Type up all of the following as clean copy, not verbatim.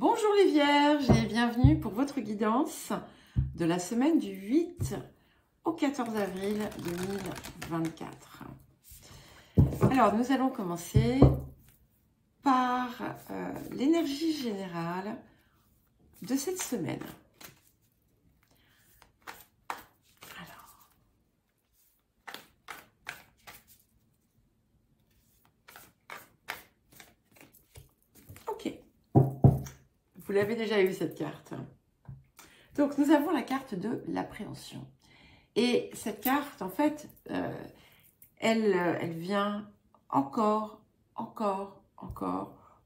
Bonjour les Vierges et bienvenue pour votre guidance de la semaine du 8 au 14 avril 2024. Alors, nous allons commencer par l'énergie générale de cette semaine. Vous l'avez déjà eu cette carte. Donc nous avons la carte de l'appréhension. Et cette carte, en fait, elle vient encore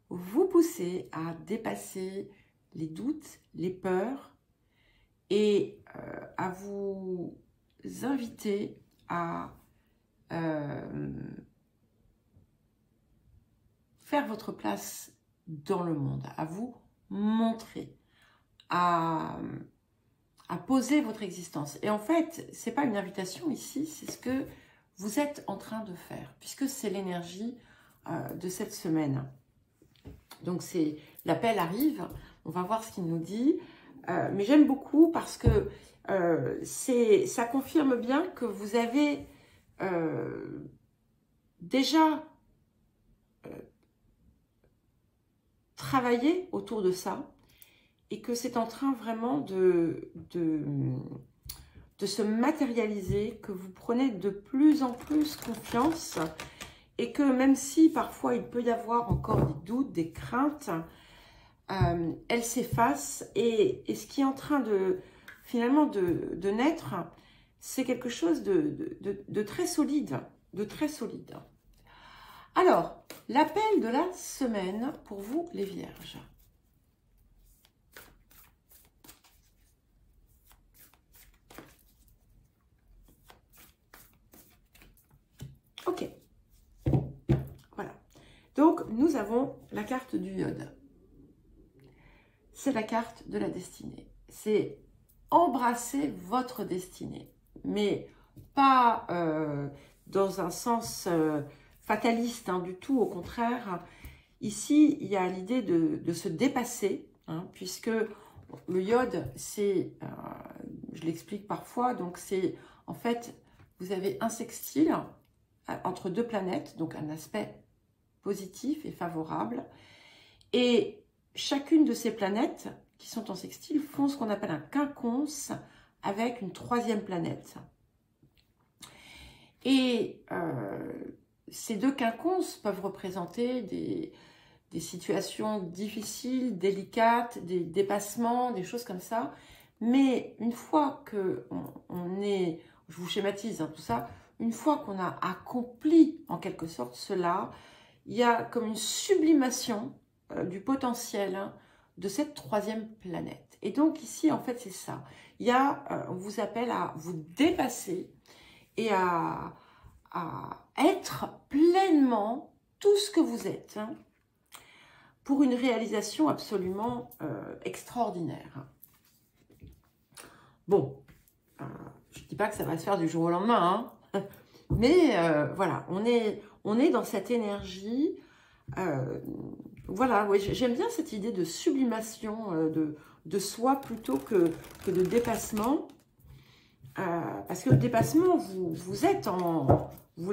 vous pousser à dépasser les doutes, les peurs et à vous inviter à faire votre place dans le monde, à vous montrer, à poser votre existence. Et en fait, c'est pas une invitation ici, c'est ce que vous êtes en train de faire, puisque c'est l'énergie de cette semaine. Donc c'est l'appel arrive, on va voir ce qu'il nous dit, mais j'aime beaucoup parce que ça confirme bien que vous avez déjà travailler autour de ça et que c'est en train vraiment de se matérialiser, que vous prenez de plus en plus confiance et que même si parfois il peut y avoir encore des doutes, des craintes, elles s'effacent et ce qui est en train de finalement de naître, c'est quelque chose de très solide, Alors, l'appel de la semaine pour vous les Vierges. Ok. Voilà. Donc, nous avons la carte du Iode. C'est la carte de la destinée. C'est embrasser votre destinée. Mais pas dans un sens... fataliste du tout, au contraire. Ici, il y a l'idée de se dépasser, puisque le Iode, c'est, je l'explique parfois, donc c'est en fait, vous avez un sextile entre deux planètes, donc un aspect positif et favorable, et chacune de ces planètes qui sont en sextile font ce qu'on appelle un quinconce avec une troisième planète. Et ces deux quinconces peuvent représenter des situations difficiles, délicates, des dépassements, des choses comme ça. Mais une fois qu'on est, je vous schématise tout ça, une fois qu'on a accompli en quelque sorte cela, il y a comme une sublimation du potentiel de cette troisième planète. Et donc ici, en fait, c'est ça. Il y a, on vous appelle à vous dépasser et à être pleinement tout ce que vous êtes pour une réalisation absolument extraordinaire. Bon, je ne dis pas que ça va se faire du jour au lendemain, mais voilà, on est dans cette énergie. Voilà, oui, j'aime bien cette idée de sublimation de soi plutôt que de dépassement. Parce que le dépassement, vous êtes en... Vous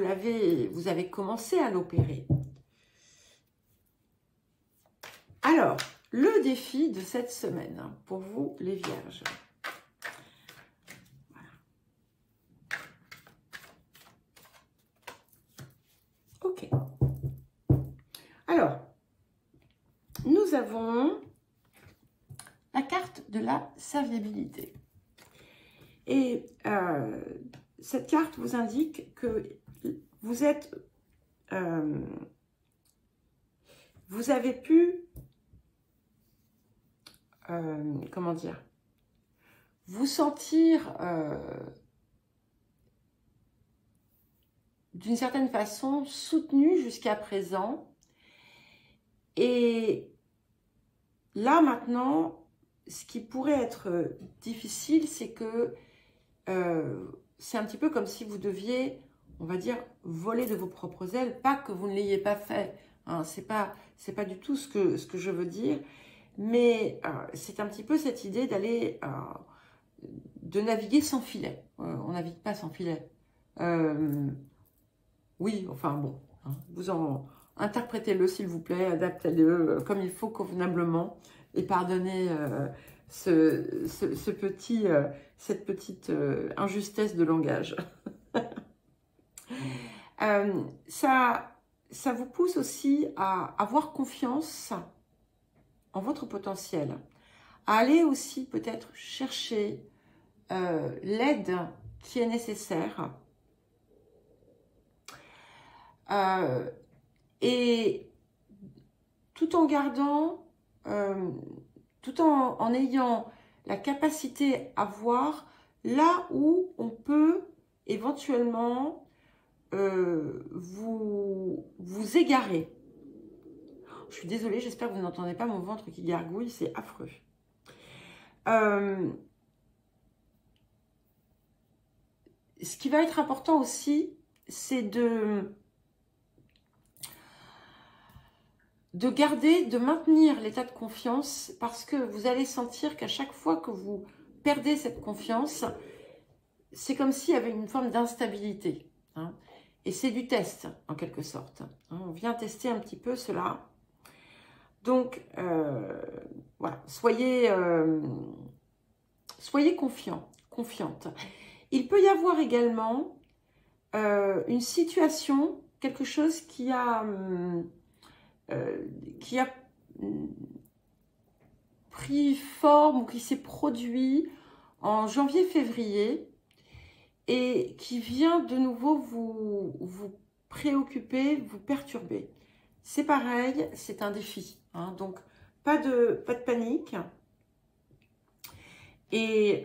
avez commencé à l'opérer. Alors, le défi de cette semaine, pour vous les Vierges. Voilà. Ok. Alors, nous avons la carte de la serviabilité. Et cette carte vous indique que vous êtes, vous avez pu, comment dire, vous sentir d'une certaine façon soutenu jusqu'à présent. Et là maintenant, ce qui pourrait être difficile, c'est que c'est un petit peu comme si vous deviez, on va dire, voler de vos propres ailes. Pas que vous ne l'ayez pas fait, c'est pas du tout ce que je veux dire, mais c'est un petit peu cette idée d'aller, de naviguer sans filet. On navigue pas sans filet. Oui, enfin bon, hein, vous en interprétez-le s'il vous plaît, adaptez-le comme il faut convenablement et pardonnez cette petite injustesse de langage. Ça vous pousse aussi à avoir confiance en votre potentiel, à aller aussi peut-être chercher l'aide qui est nécessaire et tout en gardant, tout en ayant la capacité à voir là où on peut éventuellement vous égarer. Je suis désolée, j'espère que vous n'entendez pas mon ventre qui gargouille, c'est affreux. Ce qui va être important aussi, c'est de garder, de maintenir l'état de confiance, parce que vous allez sentir qu'à chaque fois que vous perdez cette confiance, c'est comme s'il y avait une forme d'instabilité. Hein, et c'est du test, en quelque sorte. Hein, on vient tester un petit peu cela. Donc, voilà, soyez confiant, confiante. Il peut y avoir également une situation, quelque chose qui a pris forme ou qui s'est produit en janvier-février et qui vient de nouveau vous préoccuper, vous perturber. C'est pareil, c'est un défi. Hein, donc, pas de panique. Et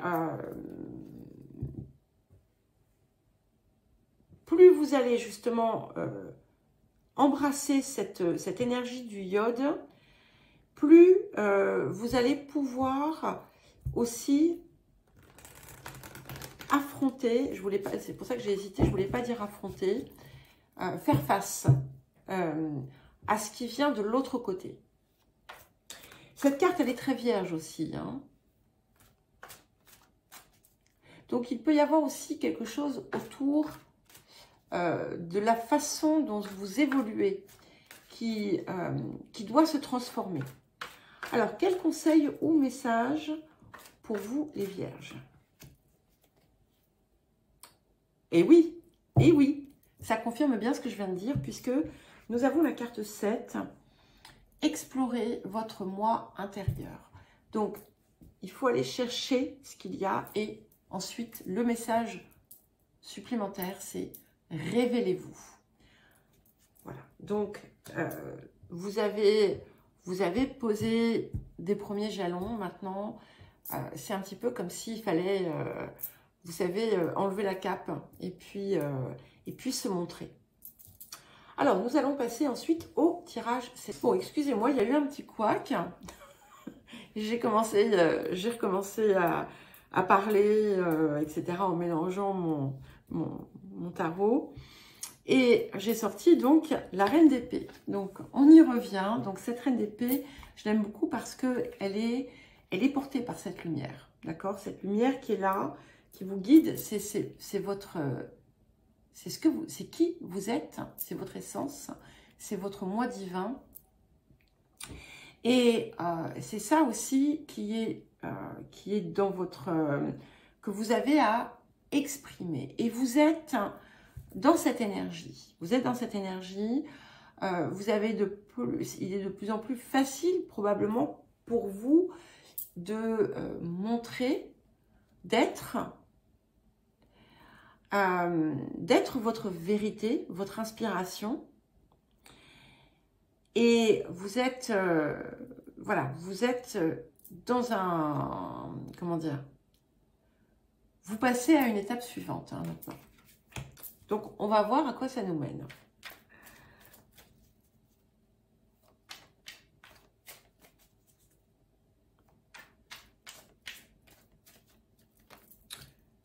plus vous allez justement embrasser cette énergie du iode, plus vous allez pouvoir aussi affronter, c'est pour ça que j'ai hésité, je ne voulais pas dire affronter, faire face à ce qui vient de l'autre côté. Cette carte, elle est très vierge aussi. Hein. Donc, il peut y avoir aussi quelque chose autour de la façon dont vous évoluez qui doit se transformer. Alors, quel conseil ou message pour vous, les vierges? Et oui, ça confirme bien ce que je viens de dire, puisque nous avons la carte 7, explorer votre moi intérieur. Donc, il faut aller chercher ce qu'il y a, et ensuite, le message supplémentaire, c'est révélez-vous. Voilà, donc, vous avez posé des premiers jalons. Maintenant, c'est un petit peu comme s'il fallait, vous savez, enlever la cape et puis se montrer. Alors, nous allons passer ensuite au tirage. Bon, excusez-moi, il y a eu un petit couac. J'ai recommencé à parler, etc., en mélangeant mon tarot. Et j'ai sorti donc la reine d'épée. Donc, on y revient. Donc, cette reine d'épée, je l'aime beaucoup parce qu'elle est portée par cette lumière. D'accord? Cette lumière qui est là, qui vous guide, c'est votre... c'est qui vous êtes, c'est votre essence, c'est votre moi divin. Et c'est ça aussi qui est dans votre... que vous avez à exprimer. Et vous êtes dans cette énergie. Vous êtes dans cette énergie. Il est de plus en plus facile, probablement, pour vous de montrer, d'être votre vérité, votre inspiration. Et vous êtes, voilà, vous êtes dans un, comment dire, vous passez à une étape suivante hein, maintenant. Donc, on va voir à quoi ça nous mène.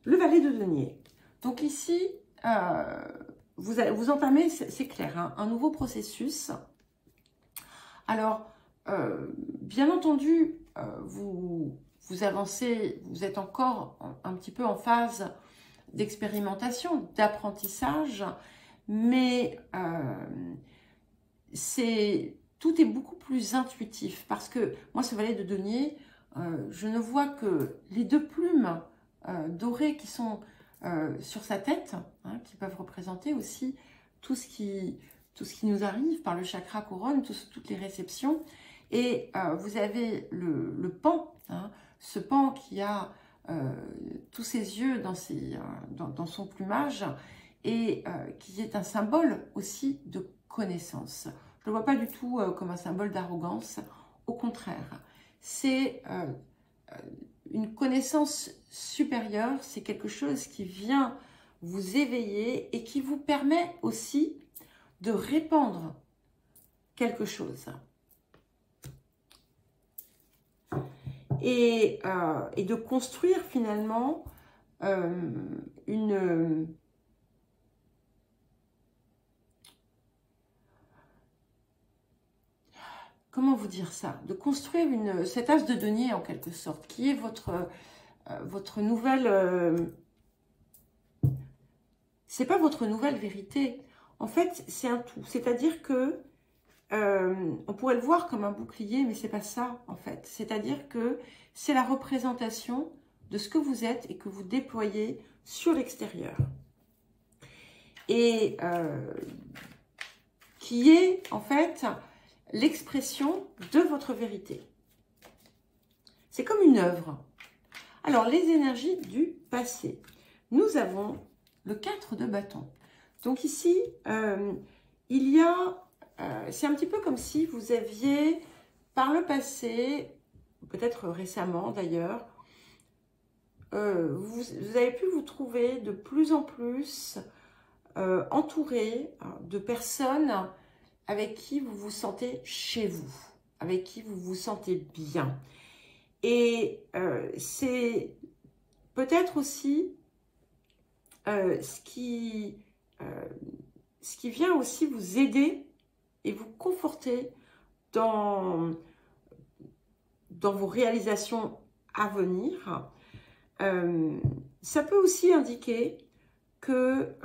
Le valet de denier. Donc ici, vous entamez, c'est clair, hein, un nouveau processus. Alors, bien entendu, vous avancez, vous êtes encore un petit peu en phase d'expérimentation, d'apprentissage, mais tout est beaucoup plus intuitif parce que moi, ce valet de denier, je ne vois que les deux plumes dorées qui sont sur sa tête, hein, qui peuvent représenter aussi tout ce qui nous arrive par le chakra couronne, toutes les réceptions. Et vous avez le pan, hein, ce pan qui a tous ses yeux dans son plumage et qui est un symbole aussi de connaissance. Je ne le vois pas du tout comme un symbole d'arrogance, au contraire. C'est une connaissance supérieure, c'est quelque chose qui vient vous éveiller et qui vous permet aussi de répandre quelque chose. Et de construire finalement comment vous dire ça? De construire cet as de denier en quelque sorte, qui est votre nouvelle... c'est pas votre nouvelle vérité. En fait, c'est un tout. C'est-à-dire que on pourrait le voir comme un bouclier, mais c'est pas ça en fait. C'est-à-dire que c'est la représentation de ce que vous êtes et que vous déployez sur l'extérieur. Et qui est en fait l'expression de votre vérité. C'est comme une œuvre. Alors, les énergies du passé. Nous avons le 4 de bâton. Donc ici, il y a... c'est un petit peu comme si vous aviez, par le passé, peut-être récemment d'ailleurs, vous avez pu vous trouver de plus en plus entouré de personnes avec qui vous vous sentez chez vous, avec qui vous vous sentez bien. Et c'est peut-être aussi ce qui vient aussi vous aider et vous conforter dans vos réalisations à venir. Ça peut aussi indiquer que,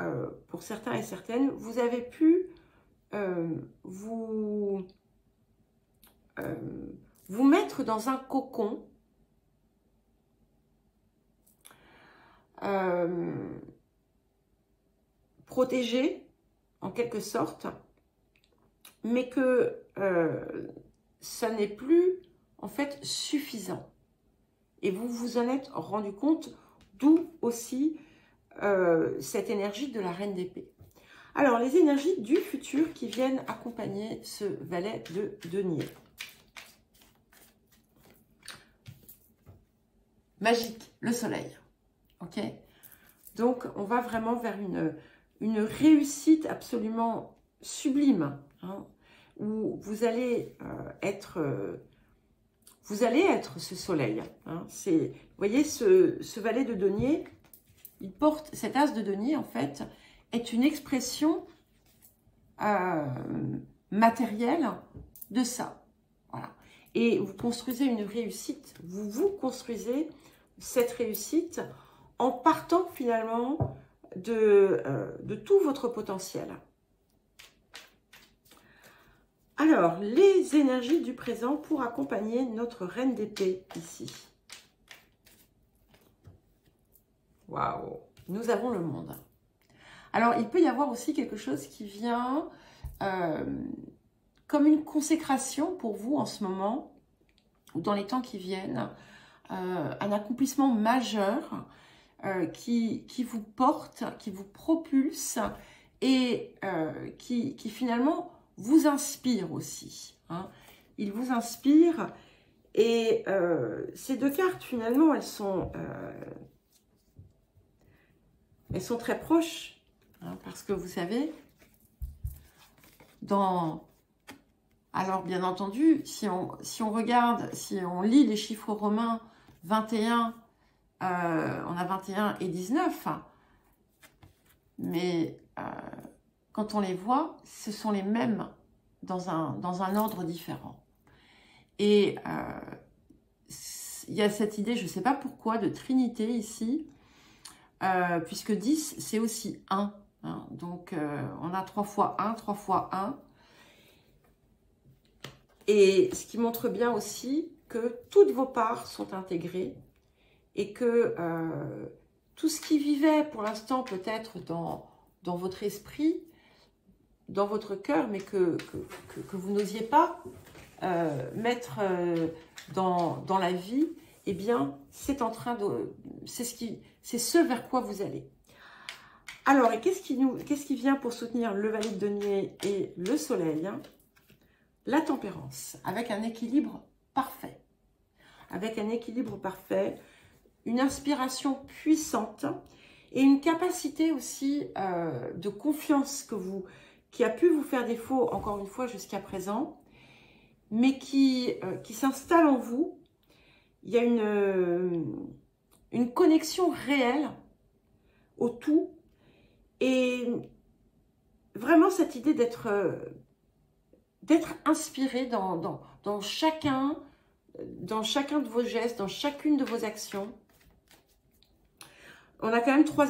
pour certains et certaines, vous avez pu vous mettre dans un cocon protégé, en quelque sorte, mais que ça n'est plus, en fait, suffisant. Et vous vous en êtes rendu compte, d'où aussi cette énergie de la reine d'épée. Alors, les énergies du futur qui viennent accompagner ce valet de denier. Magique, le soleil. Ok? Donc, on va vraiment vers une réussite absolument sublime, hein, où vous allez être ce soleil. Hein. Vous voyez, ce valet de denier, il porte, cet as de denier, en fait, est une expression matérielle de ça. Voilà. Et vous construisez une réussite, vous construisez cette réussite en partant finalement de tout votre potentiel. Alors, les énergies du présent pour accompagner notre reine d'épée ici. Waouh! Nous avons le monde. Alors, il peut y avoir aussi quelque chose qui vient comme une consécration pour vous en ce moment, ou dans les temps qui viennent, un accomplissement majeur qui vous porte, qui vous propulse et qui finalement vous inspire aussi. Hein. Il vous inspire et ces deux cartes finalement elles sont très proches, hein, parce que vous savez, alors bien entendu, si on regarde, si on lit les chiffres romains 21, on a 21 et 19, hein, mais quand on les voit, ce sont les mêmes dans un ordre différent. Et il y a cette idée, je ne sais pas pourquoi, de trinité ici, puisque 10, c'est aussi 1. Hein. Donc, on a 3 fois 1, 3 fois 1. Et ce qui montre bien aussi que toutes vos parts sont intégrées et que tout ce qui vivait pour l'instant peut-être dans votre esprit, dans votre cœur, mais que vous n'osiez pas mettre dans la vie, eh bien, c'est en train de... c'est ce vers quoi vous allez. Alors, et qu'est-ce qui vient pour soutenir le valet de denier et le soleil, hein? La tempérance, avec un équilibre parfait. Avec un équilibre parfait, une inspiration puissante et une capacité aussi de confiance qui a pu vous faire défaut, encore une fois, jusqu'à présent, mais qui s'installe en vous. Il y a une connexion réelle au tout et vraiment cette idée d'être inspiré dans chacun de vos gestes, dans chacune de vos actions. On a quand même trois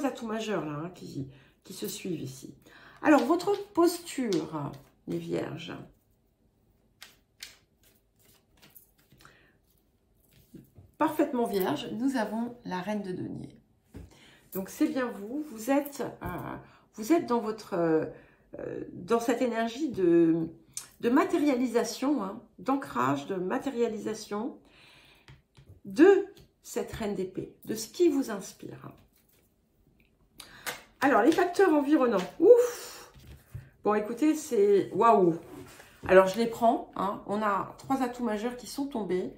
atouts majeurs là, hein, qui se suivent ici. Alors, votre posture, les vierges. Parfaitement vierge, nous avons la reine de denier. Donc, c'est bien vous. Vous êtes dans cette énergie de matérialisation, hein, d'ancrage, de matérialisation de cette reine d'épée, de ce qui vous inspire. Alors, les facteurs environnants. Ouf! Bon, écoutez, c'est waouh! Alors, je les prends. Hein. On a 3 atouts majeurs qui sont tombés.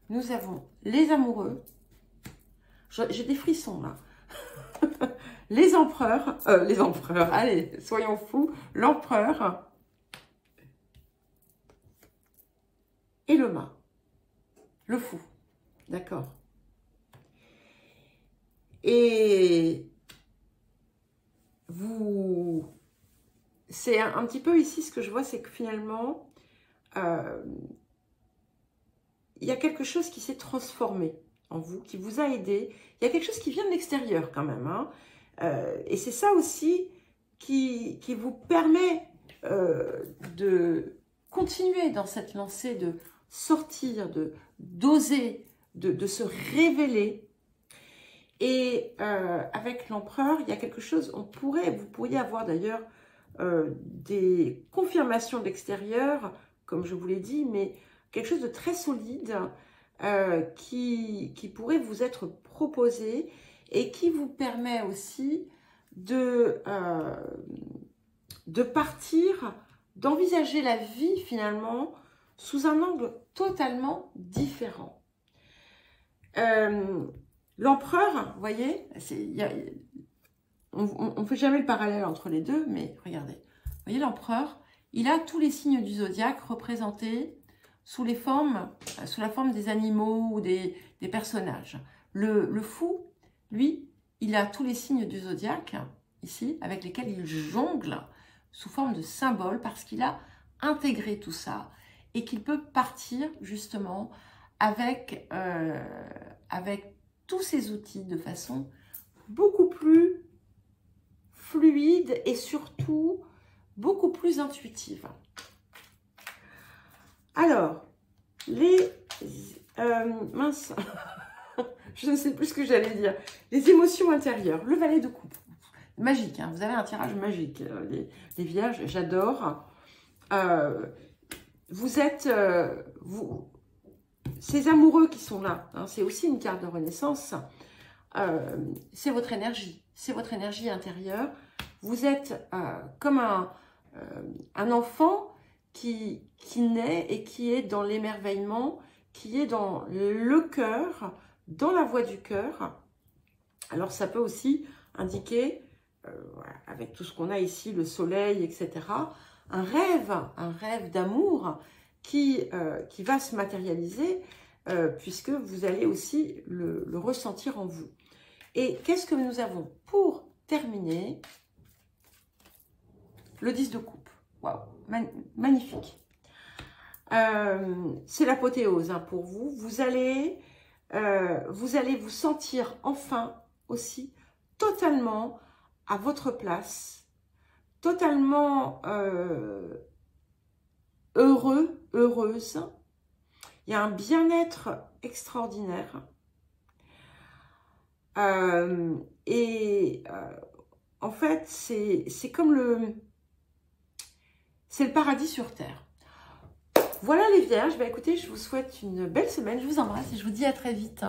Nous avons les amoureux. J'ai des frissons, là. Les empereurs. Allez, soyons fous. L'empereur. Et le mât. Le fou. D'accord. Et c'est un petit peu ici, ce que je vois, c'est que finalement, il y a quelque chose qui s'est transformé en vous, qui vous a aidé. Il y a quelque chose qui vient de l'extérieur quand même. Hein. Et c'est ça aussi qui vous permet de continuer dans cette lancée, de sortir, d'oser, de se révéler. Et avec l'empereur, il y a quelque chose, vous pourriez avoir d'ailleurs des confirmations de l'extérieur, comme je vous l'ai dit, mais quelque chose de très solide qui pourrait vous être proposé et qui vous permet aussi de partir, d'envisager la vie finalement sous un angle totalement différent. L'empereur, vous voyez, on ne fait jamais le parallèle entre les deux, mais regardez. Vous voyez, l'empereur, il a tous les signes du zodiaque représentés sous la forme des animaux ou des personnages. Le fou, lui, il a tous les signes du zodiaque, ici, avec lesquels il jongle sous forme de symboles, parce qu'il a intégré tout ça et qu'il peut partir justement avec tous ces outils de façon beaucoup plus fluide et surtout beaucoup plus intuitive. Alors, mince, je ne sais plus ce que j'allais dire. Les émotions intérieures, le valet de coupe. Magique, hein, vous avez un tirage magique, les vierges, j'adore. Vous êtes... ces amoureux qui sont là, hein, c'est aussi une carte de renaissance, c'est votre énergie intérieure. Vous êtes comme un enfant qui naît et qui est dans l'émerveillement, qui est dans le cœur, dans la voie du cœur. Alors ça peut aussi indiquer, avec tout ce qu'on a ici, le soleil, etc., un rêve d'amour qui va se matérialiser puisque vous allez aussi le ressentir en vous. Et qu'est-ce que nous avons pour terminer? Le 10 de coupe. Waouh, magnifique. c'est l'apothéose hein, pour vous. Vous allez vous sentir enfin aussi totalement à votre place, totalement heureux, heureuse. Il y a un bien-être extraordinaire. En fait, c'est comme c'est le paradis sur terre. Voilà les vierges, bah écoutez, je vous souhaite une belle semaine, je vous embrasse et je vous dis à très vite.